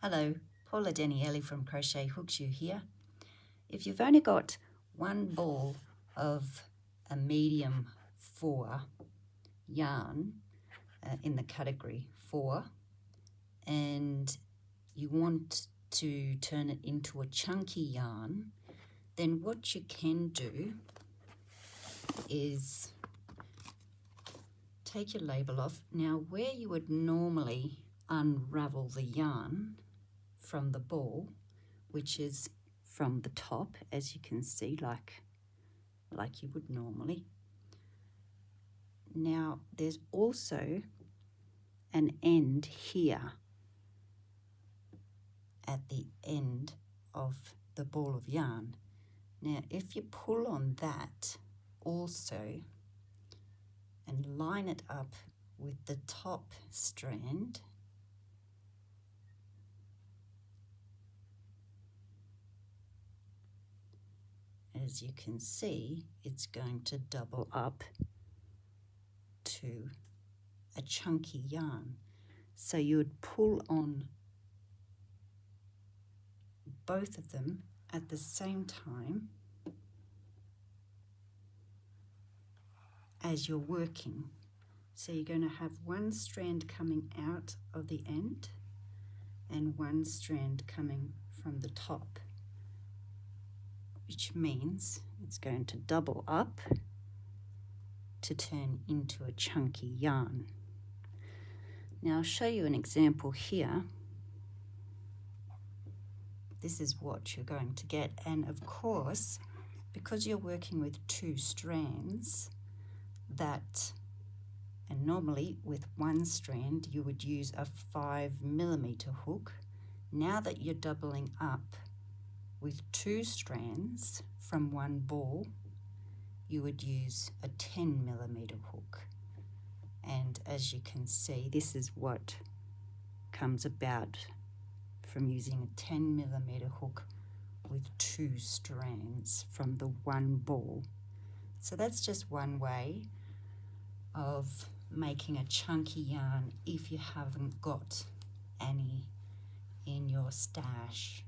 Hello, Paula Daniele from Crochet Hooks You here. If you've only got one ball of a medium 4 yarn in the category 4 and you want to turn it into a chunky yarn, then what you can do is take your label off. Now where you would normally unravel the yarn from the ball, which is from the top, as you can see, like you would normally. Now there's also an end here at the end of the ball of yarn. Now if you pull on that also and line it up with the top strand, as you can see, it's going to double up to a chunky yarn. So you would pull on both of them at the same time as you're working. So you're going to have one strand coming out of the end and one strand coming from the top, which means it's going to double up to turn into a chunky yarn. Now I'll show you an example here. This is what you're going to get, and of course, because you're working with 2 strands, and normally with one strand you would use a 5mm hook. Now that you're doubling up with 2 strands from one ball, you would use a 10mm hook. And as you can see, this is what comes about from using a 10mm hook with 2 strands from the one ball. So that's just one way of making a chunky yarn if you haven't got any in your stash.